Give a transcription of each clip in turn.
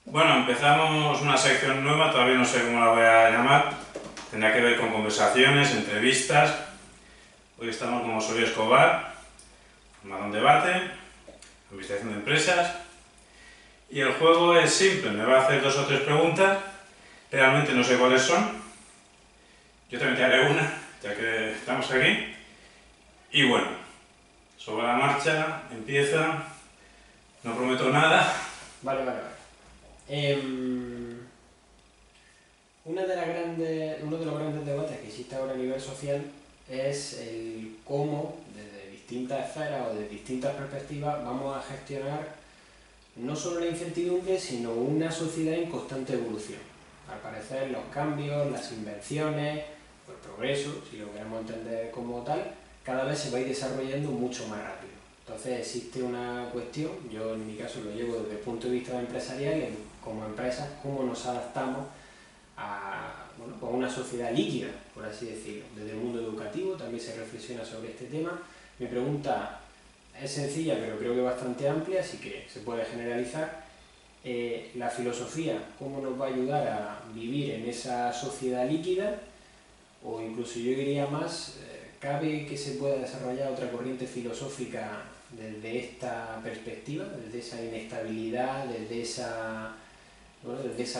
Bueno, empezamos una sección nueva, todavía no sé cómo la voy a llamar. Tendrá que ver con conversaciones, entrevistas. Hoy estamos con José Luis Escobar, formado en debate, administración de empresas. Y el juego es simple, me va a hacer 2 o 3 preguntas. Realmente no sé cuáles son. Yo también te haré una, ya que estamos aquí. Y bueno, sobre la marcha, empieza. No prometo nada. Vale. Uno de los grandes debates que existe ahora a nivel social es el cómo, desde distintas esferas o de distintas perspectivas, vamos a gestionar no solo la incertidumbre, sino una sociedad en constante evolución. Al parecer, los cambios, las invenciones, o el progreso, si lo queremos entender como tal, cada vez se va a ir desarrollando mucho más rápido. Entonces existe una cuestión, yo en mi caso lo llevo desde el punto de vista empresarial, como empresas, cómo nos adaptamos a una sociedad líquida, por así decirlo. Desde el mundo educativo también se reflexiona sobre este tema. Mi pregunta es sencilla, pero creo que bastante amplia, así que se puede generalizar. La filosofía, ¿cómo nos va a ayudar a vivir en esa sociedad líquida? O incluso yo diría más, ¿cabe que se pueda desarrollar otra corriente filosófica desde esta perspectiva, desde esa inestabilidad, desde esa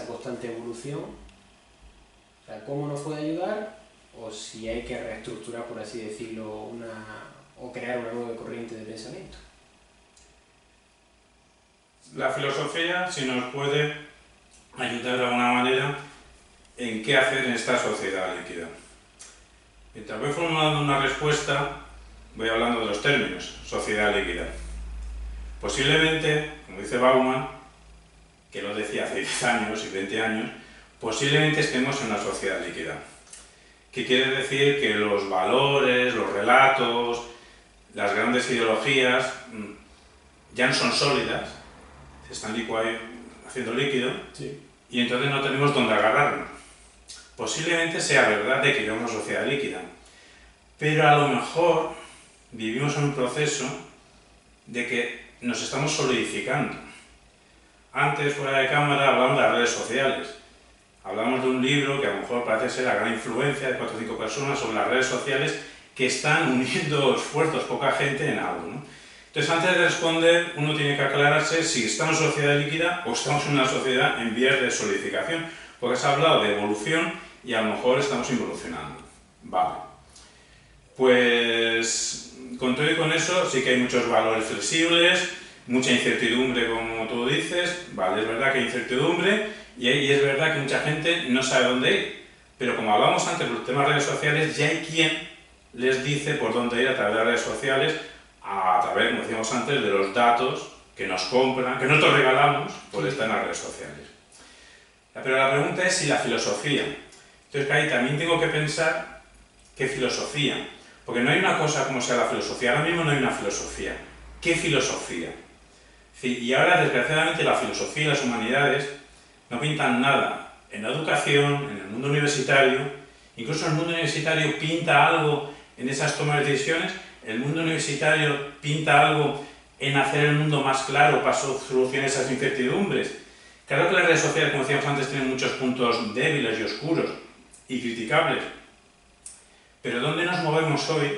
constante evolución? O sea, ¿cómo nos puede ayudar? O si hay que reestructurar, por así decirlo, o crear una nueva corriente de pensamiento. La filosofía, si nos puede ayudar de alguna manera en qué hacer en esta sociedad líquida. Mientras voy formulando una respuesta, voy hablando de los términos, sociedad líquida. Posiblemente, como dice Bauman, que lo decía hace 10 años y 20 años, posiblemente estemos en una sociedad líquida. ¿Qué quiere decir? Que los valores, los relatos, las grandes ideologías ya no son sólidas, se están haciendo líquido, Sí. y entonces no tenemos dónde agarrarnos. Posiblemente sea verdad de que vivimos una sociedad líquida, pero a lo mejor vivimos en un proceso de que nos estamos solidificando. Antes, fuera de cámara, hablábamos de las redes sociales. Hablamos de un libro que a lo mejor parece ser la gran influencia de 4 o 5 personas sobre las redes sociales que están uniendo esfuerzos, poca gente, en algo, ¿no? Entonces, antes de responder, uno tiene que aclararse si estamos en sociedad líquida o estamos en una sociedad en vías de solidificación, porque se ha hablado de evolución y a lo mejor estamos involucionando. Vale. Pues, con todo y con eso, sí que hay muchos valores flexibles, mucha incertidumbre, como tú dices. Vale, es verdad que hay incertidumbre y es verdad que mucha gente no sabe dónde ir. Pero como hablamos antes de los temas de redes sociales, ya hay quien les dice por dónde ir a través de las redes sociales, a través, como decíamos antes, de los datos que nos compran, que nosotros regalamos por estar en las redes sociales. Pero la pregunta es si la filosofía. Entonces, ahí también tengo que pensar qué filosofía. Porque no hay una cosa como sea la filosofía. Ahora mismo no hay una filosofía. ¿Qué filosofía? Y ahora, desgraciadamente, la filosofía y las humanidades no pintan nada en la educación, en el mundo universitario. Incluso el mundo universitario pinta algo en esas tomas de decisiones. El mundo universitario pinta algo en hacer el mundo más claro para solucionar esas incertidumbres. Claro que las redes sociales, como decíamos antes, tienen muchos puntos débiles y oscuros y criticables. Pero ¿dónde nos movemos hoy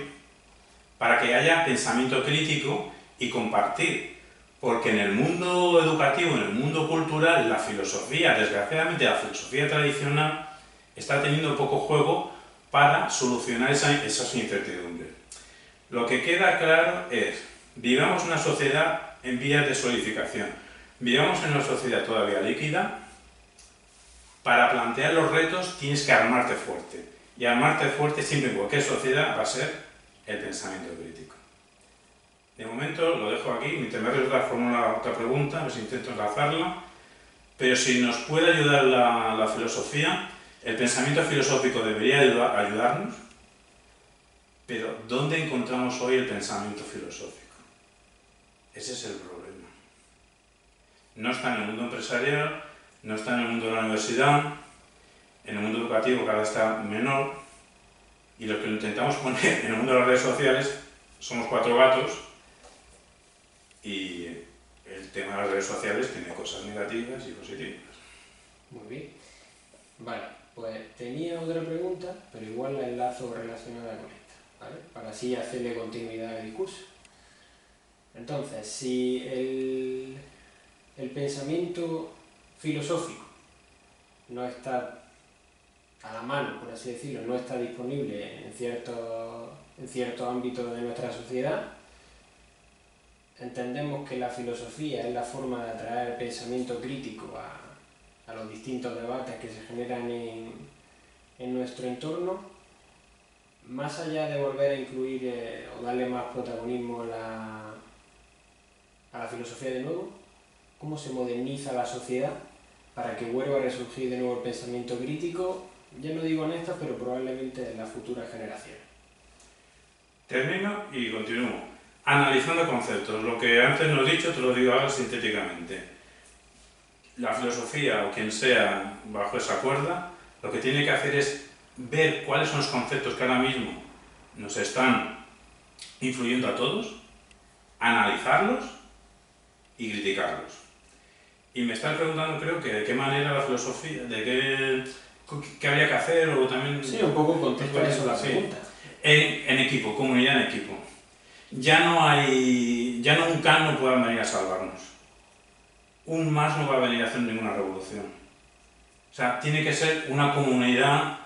para que haya pensamiento crítico y compartir? Porque en el mundo educativo, en el mundo cultural, la filosofía, desgraciadamente la filosofía tradicional, está teniendo poco juego para solucionar esas incertidumbres. Lo que queda claro es, vivamos una sociedad en vías de solidificación, vivamos en una sociedad todavía líquida. Para plantear los retos tienes que armarte fuerte, y armarte fuerte siempre en cualquier sociedad va a ser el pensamiento crítico. De momento lo dejo aquí, mientras me formular otra pregunta, a ver si intento enlazarla, pero si nos puede ayudar la filosofía, el pensamiento filosófico debería ayudarnos. Pero ¿dónde encontramos hoy el pensamiento filosófico? Ese es el problema. No está en el mundo empresarial, no está en el mundo de la universidad, en el mundo educativo cada vez está menor, y lo que lo intentamos poner en el mundo de las redes sociales somos 4 gatos, y el tema de las redes sociales tiene cosas negativas y positivas. Muy bien. Vale, pues tenía otra pregunta, pero igual la enlazo relacionada con esta, ¿vale? Para así hacerle continuidad al discurso. Entonces, si el pensamiento filosófico no está a la mano, por así decirlo, no está disponible en ciertos ámbitos de nuestra sociedad, entendemos que la filosofía es la forma de atraer pensamiento crítico a los distintos debates que se generan en nuestro entorno, más allá de volver a incluir o darle más protagonismo a la filosofía de nuevo, ¿cómo se moderniza la sociedad para que vuelva a resurgir de nuevo el pensamiento crítico? Ya no digo en estas, pero probablemente en las futuras generaciones. Termino y continúo. Analizando conceptos. Lo que antes no he dicho, te lo digo ahora sintéticamente. La filosofía, o quien sea bajo esa cuerda, lo que tiene que hacer es ver cuáles son los conceptos que ahora mismo nos están influyendo a todos, analizarlos y criticarlos. Y me estás preguntando, creo, que de qué manera la filosofía, qué habría que hacer, o también... Sí, un poco contesta eso la pregunta. En equipo, comunidad en equipo. Ya no un Kant no puede venir a salvarnos. Un Marx no va a venir a hacer ninguna revolución. O sea, tiene que ser una comunidad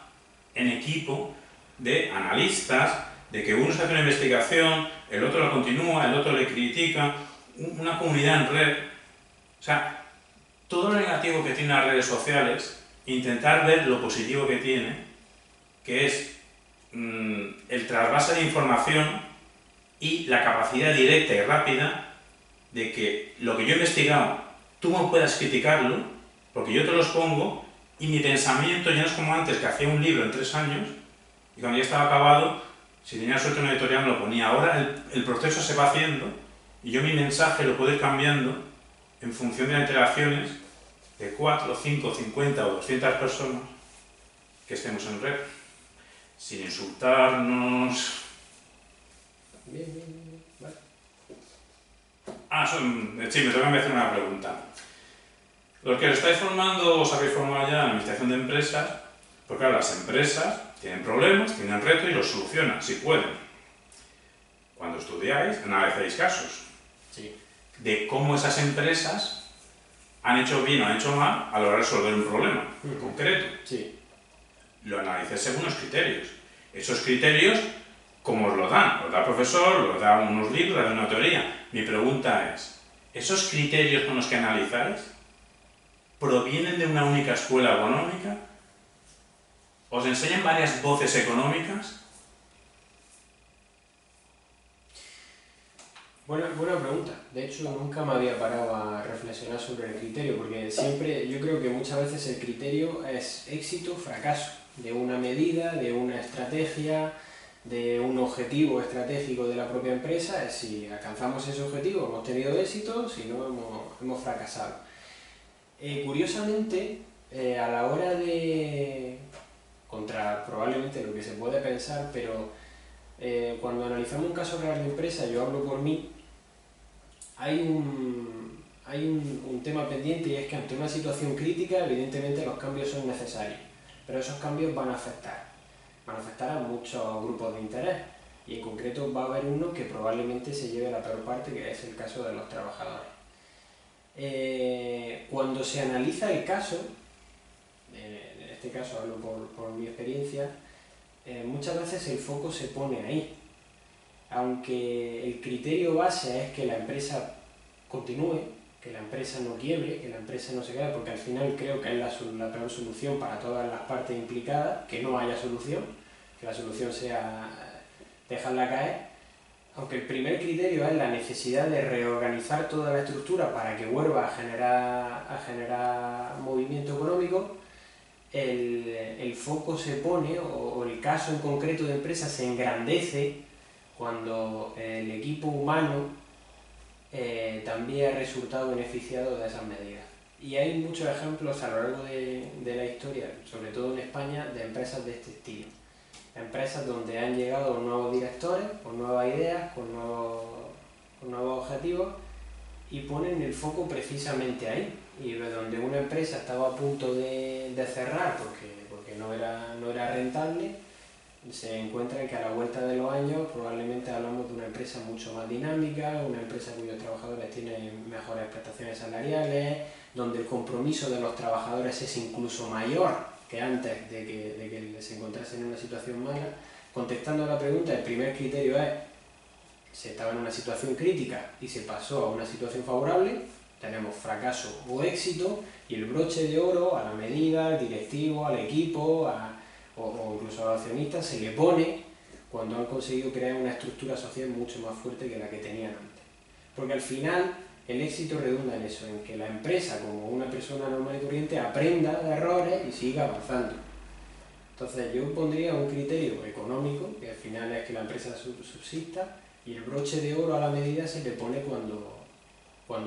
en equipo de analistas, de que uno se hace una investigación, el otro la continúa, el otro le critica, una comunidad en red. O sea, todo lo negativo que tienen las redes sociales, intentar ver lo positivo que tiene, que es el trasvase de información y la capacidad directa y rápida de que lo que yo he investigado, tú no puedas criticarlo, porque yo te los pongo y mi pensamiento ya no es como antes, que hacía un libro en 3 años y cuando ya estaba acabado, si tenía suerte una editorial me lo ponía. Ahora el proceso se va haciendo y yo mi mensaje lo puedo ir cambiando en función de las interacciones de 4, 5, 50 o 200 personas que estemos en red, sin insultarnos. Bien, vale. Sí, me toca hacer una pregunta. Los que os estáis formando, os habéis formado ya en administración de empresas, porque claro, las empresas tienen problemas, tienen retos y los solucionan, si pueden. Cuando estudiáis, analicéis casos. Sí. De cómo esas empresas han hecho bien o han hecho mal a la hora de resolver un problema concreto. Sí. Lo analicéis según los criterios. Esos criterios, ¿cómo os lo dan? Os da el profesor, os da unos libros, os da una teoría. Mi pregunta es, ¿esos criterios con los que analizáis provienen de una única escuela económica? ¿Os enseñan varias voces económicas? Buena pregunta. De hecho, nunca me había parado a reflexionar sobre el criterio, porque siempre, yo creo que muchas veces el criterio es éxito, fracaso, de una medida, de una estrategia, de un objetivo estratégico de la propia empresa. Es si alcanzamos ese objetivo, hemos tenido éxito, si no, hemos fracasado. Curiosamente, a la hora de, contra probablemente lo que se puede pensar, pero cuando analizamos un caso real de empresa, yo hablo por mí, hay un tema pendiente, y es que ante una situación crítica, evidentemente los cambios son necesarios, pero esos cambios van a afectar a muchos grupos de interés, y en concreto va a haber uno que probablemente se lleve la peor parte, que es el caso de los trabajadores. Cuando se analiza el caso, en este caso hablo por mi experiencia, muchas veces el foco se pone ahí. Aunque el criterio base es que la empresa continúe, que la empresa no quiebre, que la empresa no se caiga, porque al final creo que es la peor solución para todas las partes implicadas, que no haya solución, que la solución sea dejarla caer. Aunque el primer criterio es la necesidad de reorganizar toda la estructura para que vuelva a generar movimiento económico, el foco se pone, o el caso en concreto de empresa se engrandece cuando el equipo humano también ha resultado beneficiado de esas medidas. Y hay muchos ejemplos a lo largo de la historia, sobre todo en España, de empresas de este estilo. Empresas donde han llegado nuevos directores, con nuevas ideas, con nuevos objetivos, y ponen el foco precisamente ahí. Y donde una empresa estaba a punto de cerrar porque no era rentable, se encuentran que a la vuelta de los años probablemente hablamos de una empresa mucho más dinámica, una empresa cuyos trabajadores tienen mejores prestaciones salariales, donde el compromiso de los trabajadores es incluso mayor que antes de que se encontrasen en una situación mala. Contestando a la pregunta, el primer criterio es: se estaba en una situación crítica y se pasó a una situación favorable, tenemos fracaso o éxito, y el broche de oro a la medida, al directivo, al equipo o incluso a los accionistas se le pone cuando han conseguido crear una estructura social mucho más fuerte que la que tenían antes. Porque al final el éxito redunda en eso, en que la empresa, como una persona normal y corriente, aprenda de errores y siga avanzando. Entonces yo pondría un criterio económico, que al final es que la empresa subsista, y el broche de oro a la medida se le pone cuando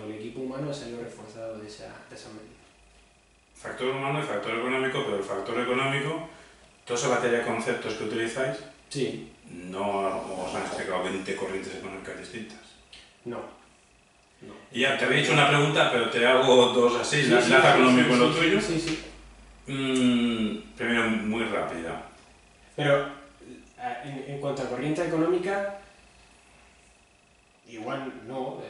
el equipo humano ha salido reforzado de esa medida. Factor humano y factor económico, pero el factor económico, toda esa batería de conceptos que utilizáis, Sí. no os han explicado 20 corrientes económicas distintas. No. Y ya, te había hecho una pregunta, pero te hago dos así, Sí, lanza económico en lo tuyo. Sí. Primero, muy rápida. Pero en cuanto a corriente económica, igual no.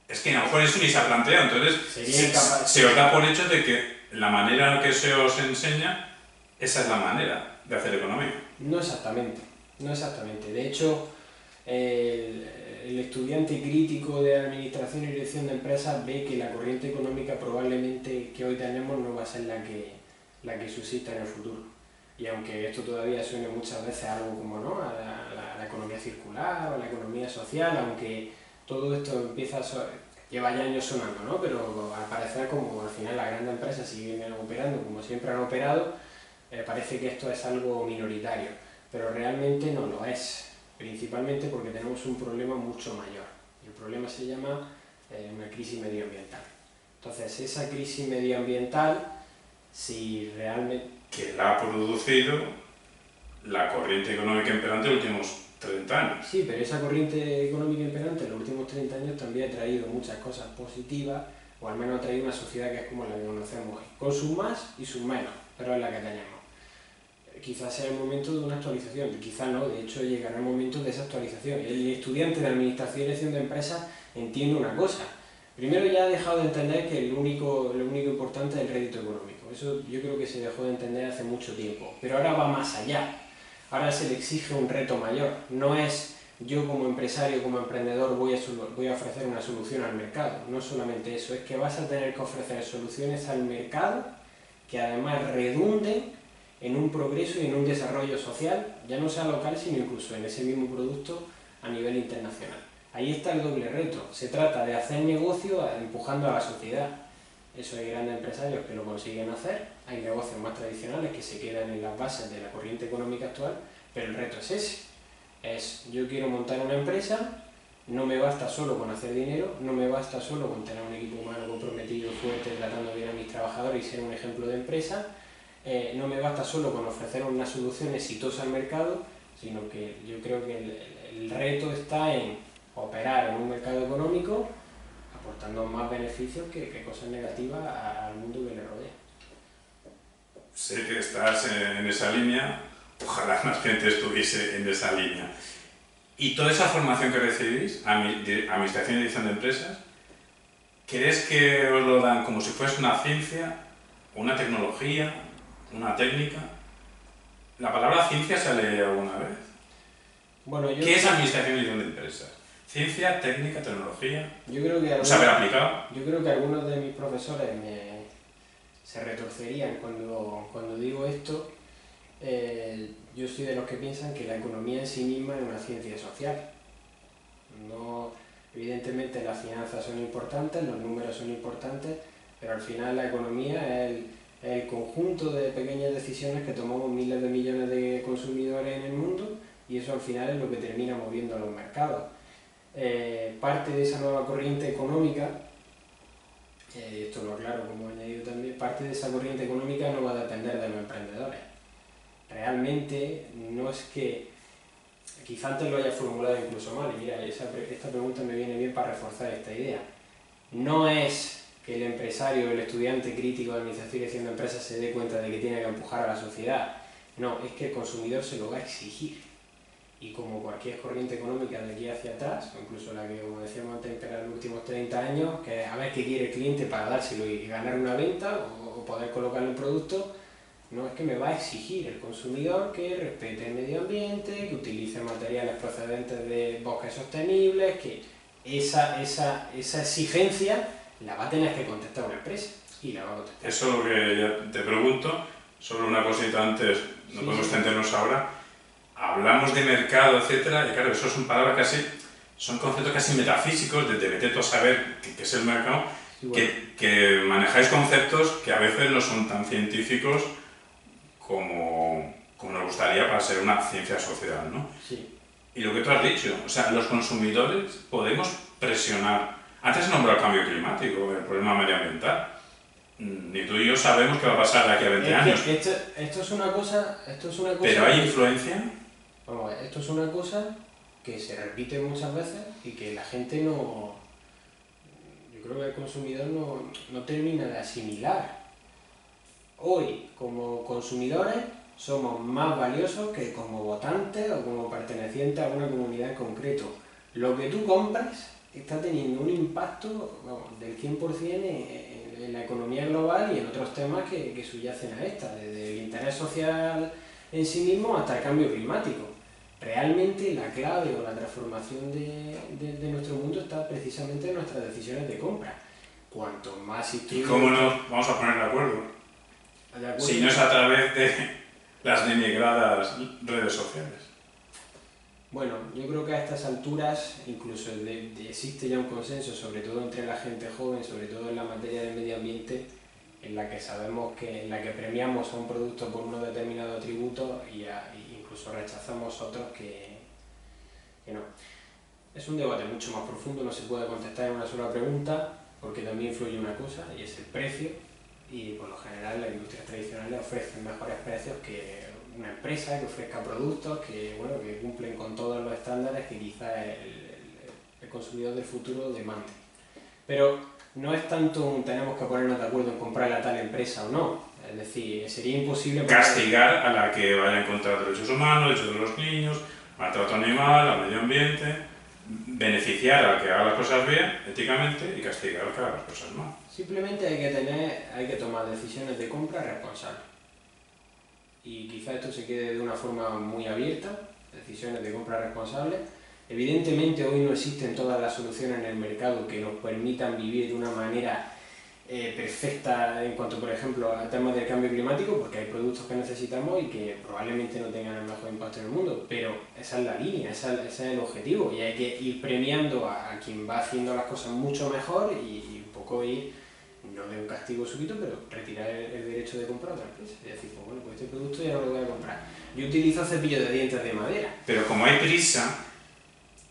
Es que a lo mejor eso ni se ha planteado, entonces Sería incapaz. se os da por hecho de que la manera en que se os enseña, esa es la manera de hacer economía. No exactamente. De hecho, el estudiante crítico de administración y dirección de empresas ve que la corriente económica probablemente que hoy tenemos no va a ser la que subsista en el futuro. Y aunque esto todavía suene muchas veces a algo como ¿no? a la economía circular o a la economía social, aunque todo esto lleva ya años sonando, ¿no? Pero al parecer, como al final las grandes empresas siguen operando como siempre han operado, parece que esto es algo minoritario, pero realmente no lo es, principalmente porque tenemos un problema mucho mayor. Y el problema se llama una crisis medioambiental. Entonces, esa crisis medioambiental, si realmente... Que la ha producido la corriente económica imperante en los últimos 30 años. Sí, pero esa corriente económica imperante en los últimos 30 años también ha traído muchas cosas positivas, o al menos ha traído una sociedad que es como la que conocemos hoy, con sus más y sus menos, pero es la que tenemos. Quizás sea el momento de una actualización, quizás no, de hecho llegará el momento de esa actualización. El estudiante de Administración y Dirección de Empresas entiende una cosa. Primero, ya ha dejado de entender que lo único importante es el rédito económico. Eso yo creo que se dejó de entender hace mucho tiempo, pero ahora va más allá. Ahora se le exige un reto mayor. No es yo como empresario, como emprendedor voy a ofrecer una solución al mercado. No solamente eso, es que vas a tener que ofrecer soluciones al mercado que además redunden en un progreso y en un desarrollo social, ya no sea local, sino incluso en ese mismo producto a nivel internacional. Ahí está el doble reto. Se trata de hacer negocio empujando a la sociedad. Eso hay grandes empresarios que lo consiguen hacer, hay negocios más tradicionales que se quedan en las bases de la corriente económica actual, pero el reto es ese. Yo quiero montar una empresa, no me basta solo con hacer dinero, no me basta solo con tener un equipo humano comprometido, fuerte, tratando bien a mis trabajadores y ser un ejemplo de empresa, no me basta solo con ofrecer una solución exitosa al mercado, sino que yo creo que el reto está en operar en un mercado económico aportando más beneficios que cosas negativas al mundo que le rodea. Sé que estás en esa línea, ojalá más gente estuviese en esa línea. Y toda esa formación que recibís, Administración y Dirección de Empresas, ¿crees que os lo dan como si fuese una ciencia, una tecnología, una técnica? ¿La palabra ciencia sale alguna vez? Bueno, ¿Qué es Administración y Dirección de Empresas? ¿Ciencia, técnica, tecnología? Yo creo que ¿Un saber aplicado? Yo creo que algunos de mis profesores se retorcerían cuando digo esto. Yo soy de los que piensan que la economía en sí misma es una ciencia social. No, evidentemente las finanzas son importantes, los números son importantes, pero al final la economía es el conjunto de pequeñas decisiones que tomamos miles de millones de consumidores en el mundo, y eso al final es lo que termina moviendo a los mercados. Parte de esa nueva corriente económica, esto lo aclaro como he añadido también, parte de esa corriente económica no va a depender de los emprendedores. Realmente no es que quizá antes lo haya formulado incluso mal, y mira, esta pregunta me viene bien para reforzar esta idea. No es que el empresario o el estudiante crítico de administración y gestión de empresas se dé cuenta de que tiene que empujar a la sociedad, no, es que el consumidor se lo va a exigir. Y como cualquier corriente económica de aquí hacia atrás, o incluso la que, como decíamos antes, impera en los últimos 30 años, que es a ver qué quiere el cliente para dárselo y ganar una venta o poder colocarle un producto, no, es que me va a exigir el consumidor que respete el medio ambiente, que utilice materiales procedentes de bosques sostenibles, que esa exigencia la va a tener que contestar una empresa y la va a contestar. Eso es lo que ya te pregunto, solo una cosita antes, no podemos extendernos ahora. Hablamos de mercado, etcétera, y claro, eso son palabras casi, son conceptos casi metafísicos de vete tú a saber qué es el mercado, sí, bueno, que manejáis conceptos que a veces no son tan científicos como nos gustaría para ser una ciencia social, ¿no? Sí. Y lo que tú has dicho, o sea, los consumidores podemos presionar. Antes se nombró el cambio climático, el problema medioambiental. Ni tú y yo sabemos qué va a pasar de aquí a 20 años. Esto es una cosa... ¿Pero hay influencia? Vamos a ver, esto es una cosa que se repite muchas veces y que la gente no... Yo creo que el consumidor no termina de asimilar. Hoy, como consumidores, somos más valiosos que como votantes o como pertenecientes a una comunidad en concreto. Lo que tú compras está teniendo un impacto, vamos, del 100% en la economía global y en otros temas que subyacen a esta, desde el interés social en sí mismo hasta el cambio climático. Realmente la clave o la transformación de nuestro mundo está precisamente en nuestras decisiones de compra. Cuanto más ¿Y cómo nos vamos a poner de acuerdo? Si no es a través de las denigradas redes sociales. Bueno, yo creo que a estas alturas incluso existe ya un consenso, sobre todo entre la gente joven, sobre todo en la materia del medio ambiente, en la que sabemos que en la que premiamos a un producto por unos determinados atributos y incluso rechazamos otros que no. Es un debate mucho más profundo, no se puede contestar en una sola pregunta, porque también influye una cosa, y es el precio, y por lo general las industrias tradicionales ofrecen mejores precios que una empresa que ofrezca productos que cumplen con todos los estándares que quizá el consumidor del futuro demande. Pero no es tanto tenemos que ponernos de acuerdo en comprar a tal empresa o no, es decir, sería imposible... Castigar a la que vaya en contra de derechos humanos, derechos de los niños, maltrato animal, al medio ambiente, beneficiar al que haga las cosas bien, éticamente, y castigar al que haga las cosas mal. Simplemente hay que tomar decisiones de compra responsables. Y quizá esto se quede de una forma muy abierta, decisiones de compra responsables. Evidentemente hoy no existen todas las soluciones en el mercado que nos permitan vivir de una manera perfecta en cuanto, por ejemplo, al tema del cambio climático, porque hay productos que necesitamos y que probablemente no tengan el mejor impacto en el mundo, pero esa es la línea, ese es el objetivo, y hay que ir premiando a quien va haciendo las cosas mucho mejor y un poco ir, no de un castigo súbito, pero retirar el derecho de comprar a otra empresa. Es decir, pues bueno, pues este producto ya no lo voy a comprar. Yo utilizo cepillo de dientes de madera. Pero como hay prisa,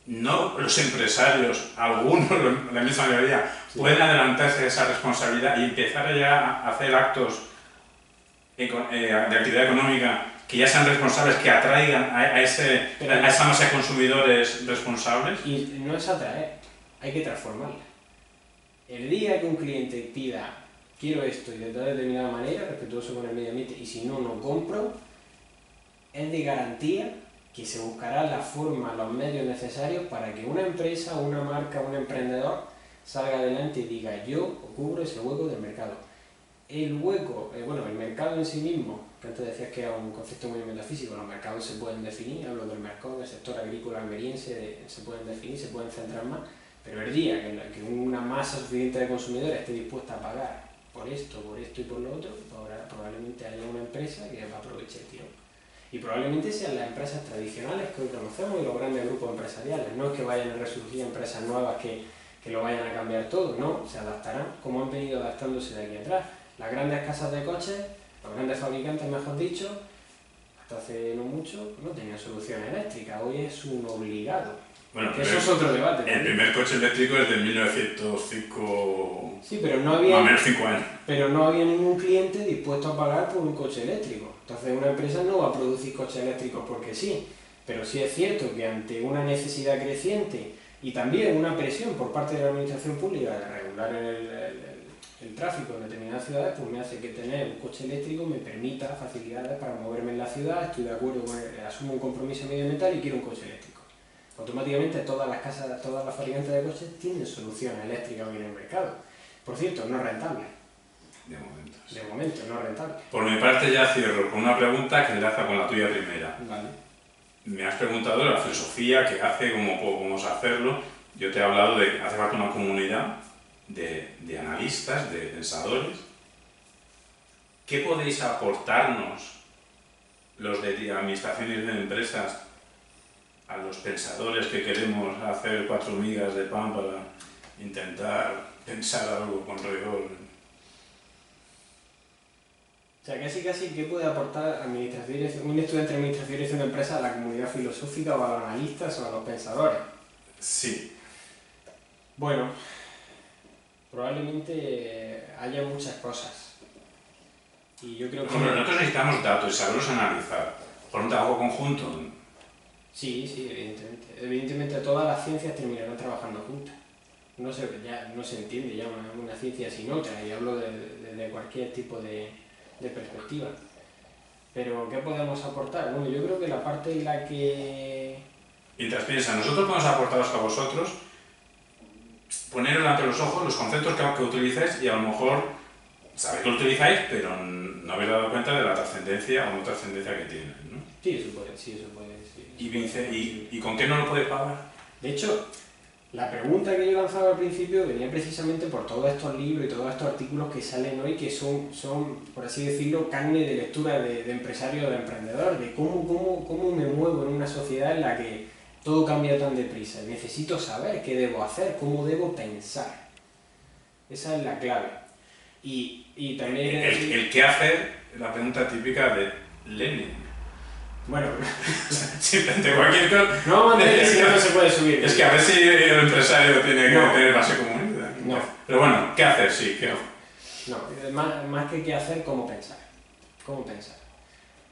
no los empresarios, algunos, la misma mayoría, sí, pueden adelantarse de esa responsabilidad y empezar ya a hacer actos de actividad económica que ya sean responsables, que atraigan a esa masa de consumidores responsables. Y no es atraer, hay que transformarla. El día que un cliente pida quiero esto y de tal determinada manera, respetuoso con el medio ambiente, y si no, no compro, es de garantía que se buscará la forma, los medios necesarios para que una empresa, una marca, un emprendedor salga adelante y diga yo cubro ese hueco del mercado. El hueco, el mercado en sí mismo, que antes decías que era un concepto muy metafísico, los mercados se pueden definir, hablo del mercado, del sector agrícola almeriense, se pueden definir, se pueden centrar más, pero el día que una masa suficiente de consumidores esté dispuesta a pagar por esto y por lo otro, probablemente haya una empresa que va a aprovechar el tirón. Y probablemente sean las empresas tradicionales que hoy conocemos y los grandes grupos empresariales. No es que vayan a resurgir empresas nuevas que lo vayan a cambiar todo, no, se adaptarán como han venido adaptándose de aquí atrás. Las grandes casas de coches, los grandes fabricantes, mejor dicho, hasta hace no mucho, no tenían solución eléctrica, hoy es un obligado. Bueno, eso es otro debate. El primer coche eléctrico es de 1905, sí, pero no había, más o menos 5 años. Pero no había ningún cliente dispuesto a pagar por un coche eléctrico. Entonces una empresa no va a producir coches eléctricos porque sí. Pero sí es cierto que ante una necesidad creciente y también una presión por parte de la administración pública de regular el tráfico en determinadas ciudades, pues me hace que tener un coche eléctrico me permita facilidades para moverme en la ciudad, estoy de acuerdo con asumo un compromiso medioambiental y quiero un coche eléctrico. Automáticamente todas las casas, todas las fabricantes de coches tienen soluciones eléctricas hoy en el mercado. Por cierto, no rentable. De momento. Sí. De momento, no rentable. Por mi parte ya cierro con una pregunta que enlaza con la tuya primera. Vale. Me has preguntado de la filosofía, qué hace, cómo podemos hacerlo. Yo te he hablado de que hace falta una comunidad de analistas, de pensadores. ¿Qué podéis aportarnos los de administraciones de empresas a los pensadores que queremos hacer 4 migas de pan para intentar pensar algo con rigor? O sea, casi, ¿qué puede aportar un estudiante de administración de una empresa a la comunidad filosófica o a los analistas o a los pensadores? Sí. Bueno, probablemente haya muchas cosas. Y yo creo que... Hombre, nosotros necesitamos datos y saberlos analizar. Por un trabajo conjunto. Sí, evidentemente. Evidentemente todas las ciencias terminarán trabajando juntas. No se entiende ya una ciencia sin otra, y hablo de cualquier tipo de perspectiva. Pero, ¿qué podemos aportar? Bueno, yo creo que la parte en la que... Mientras piensa, nosotros podemos aportaros a vosotros, poner delante de los ojos los conceptos que utilizáis y a lo mejor sabéis que lo utilizáis, pero no habéis dado cuenta de la trascendencia o no trascendencia que tienen, ¿no? Sí, eso puede. Sí, ¿Y con qué no lo podéis pagar? De hecho, la pregunta que yo lanzaba al principio venía precisamente por todos estos libros y todos estos artículos que salen hoy, que son por así decirlo, carne de lectura de empresario o de emprendedor, de cómo me muevo en una sociedad en la que todo cambia tan deprisa. Necesito saber qué debo hacer, cómo debo pensar. Esa es la clave. Y también... El qué hacer es la pregunta típica de Lenin. Bueno, simplemente cualquier cosa. No, si no se puede subir. Es que a ver si el empresario tiene que tener base comunidad. No. Pero bueno, ¿qué hacer? Sí, ¿qué? No, más que qué hacer, cómo pensar. Cómo pensar.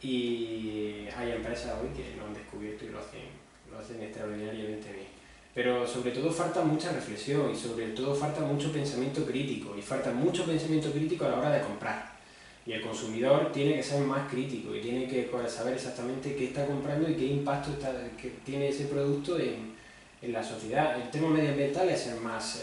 Y hay empresas hoy que lo han descubierto y lo hacen extraordinariamente bien. Pero sobre todo falta mucha reflexión y sobre todo falta mucho pensamiento crítico. Y falta mucho pensamiento crítico a la hora de comprar. Y el consumidor tiene que ser más crítico y tiene que saber exactamente qué está comprando y qué impacto que tiene ese producto en la sociedad. El tema medioambiental es el más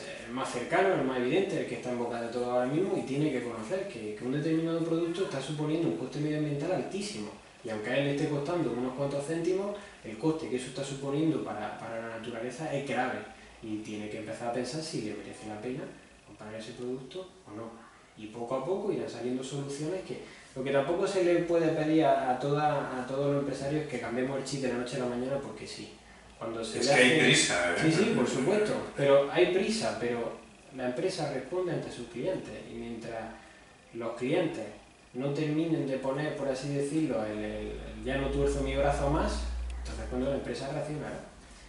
cercano, el más evidente, el que está en boca de todo ahora mismo, y tiene que conocer que un determinado producto está suponiendo un coste medioambiental altísimo. Y aunque a él le esté costando unos cuantos céntimos, el coste que eso está suponiendo para la naturaleza es grave. Y tiene que empezar a pensar si le merece la pena comprar ese producto o no. Y poco a poco irán saliendo soluciones que... Lo que tampoco se le puede pedir a todos los empresarios es que cambiemos el chip de la noche a la mañana, porque sí. Es que hay prisa, ¿eh? Sí, por supuesto. Pero hay prisa, pero la empresa responde ante sus clientes. Y mientras los clientes no terminen de poner, por así decirlo, ya no tuerzo mi brazo más, entonces cuando la empresa reaccionará.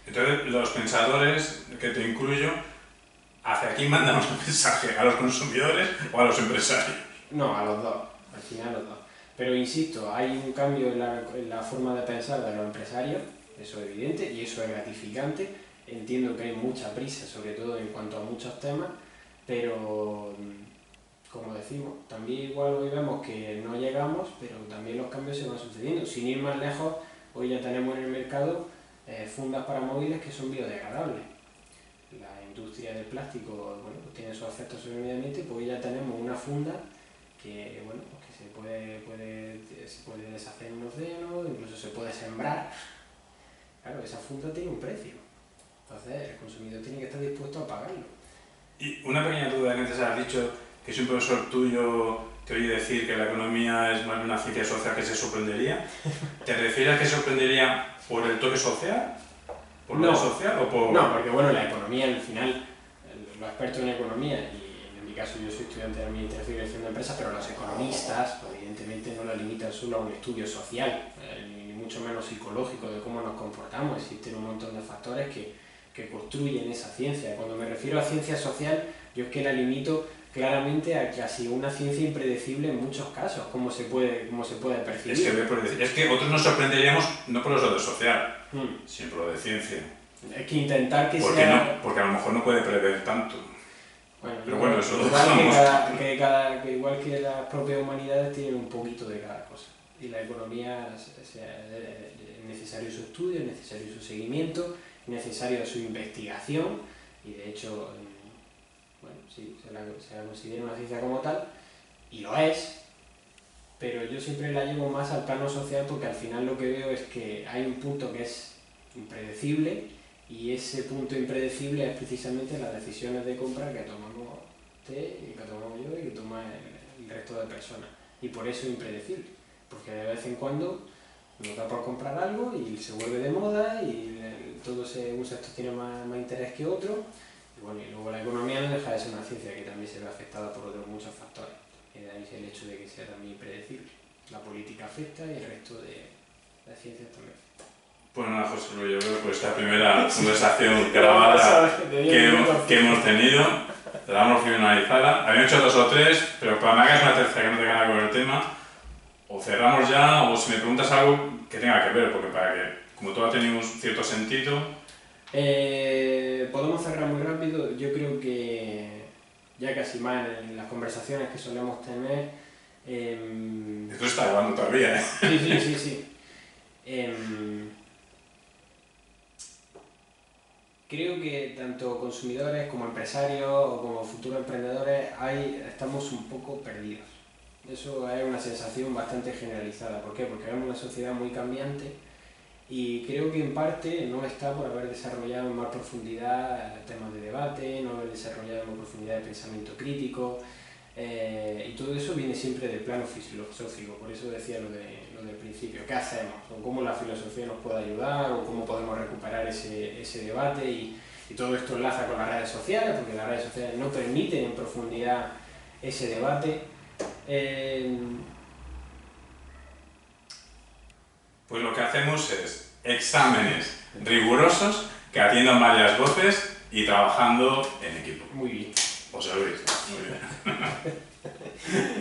Entonces, los pensadores, que te incluyo, ¿hacia quién mandamos el mensaje? ¿A los consumidores o a los empresarios? No, a los dos, al final los dos. Pero insisto, hay un cambio en la forma de pensar de los empresarios, eso es evidente y eso es gratificante. Entiendo que hay mucha prisa, sobre todo en cuanto a muchos temas, pero como decimos, también igual hoy vemos que no llegamos, pero también los cambios se van sucediendo. Sin ir más lejos, hoy ya tenemos en el mercado fundas para móviles que son biodegradables. La industria del plástico, bueno, pues tiene sus efectos sobre el medio ambiente, pues hoy ya tenemos una funda que, bueno, pues que se puede deshacer en un océano, incluso se puede sembrar. Claro, esa funda tiene un precio, entonces el consumidor tiene que estar dispuesto a pagarlo. Y una pequeña duda que antes has dicho, que si un profesor tuyo te oye decir que la economía es más una ciencia social, que se sorprendería. ¿Te refieres a que se sorprendería por el toque social? ¿Por lo social o por...? No, porque bueno, la economía al final, los expertos en economía, y en mi caso yo soy estudiante de administración y dirección de empresas, pero los economistas evidentemente no la limitan solo a un estudio social, ni mucho menos psicológico de cómo nos comportamos. Existen un montón de factores que construyen esa ciencia. Cuando me refiero a ciencia social, yo es que la limito claramente a casi una ciencia impredecible en muchos casos, como se puede percibir. Es que otros nos sorprenderíamos no por lo de social, Mm. sino por lo de ciencia. Es que intentar que Porque sea... porque a lo mejor no puede prever tanto. Bueno, Pero bueno, eso lo igual dejamos. que igual que las propias humanidades tienen un poquito de cada cosa. Y la economía es necesario su estudio, es necesario su seguimiento, es necesario su investigación, y de hecho, bueno, sí, se la considera una ciencia como tal, y lo es, pero yo siempre la llevo más al plano social porque al final lo que veo es que hay un punto que es impredecible, y ese punto impredecible es precisamente las decisiones de compra que tomamos usted, y que tomamos yo, y que toma el resto de personas. Y por eso es impredecible, porque de vez en cuando nos da por comprar algo y se vuelve de moda y un sector tiene más interés que otro. Y bueno, y luego la economía no deja de ser una ciencia que también se ve afectada por otros muchos factores. Y de ahí el hecho de que sea también impredecible. La política afecta y el resto de las ciencias también. Pues nada, José Luis, yo creo que por esta primera conversación grabada que hemos tenido, la damos finalizada. Habían hecho 2 o 3, pero para que hagas una tercera que no tenga nada con el tema, o cerramos ya, o si me preguntas algo que tenga que ver, porque para que, como todo ha tenido un cierto sentido... Podemos cerrar muy rápido. Yo creo que ya casi más en las conversaciones que solemos tener... Esto está grabando todavía, ¿eh? Sí. Creo que tanto consumidores como empresarios o como futuros emprendedores estamos un poco perdidos. Eso es una sensación bastante generalizada. ¿Por qué? Porque vemos una sociedad muy cambiante y creo que en parte no está por haber desarrollado en más profundidad temas de debate, no haber desarrollado en más profundidad de pensamiento crítico, y todo eso viene siempre del plano filosófico. Por eso decía lo del principio, ¿qué hacemos? O cómo la filosofía nos puede ayudar, o cómo podemos recuperar ese debate, y todo esto enlaza con las redes sociales, porque las redes sociales no permiten en profundidad ese debate. Pues lo que hacemos es exámenes rigurosos que atiendan varias voces y trabajando en equipo. Muy bien. José Luis, muy bien.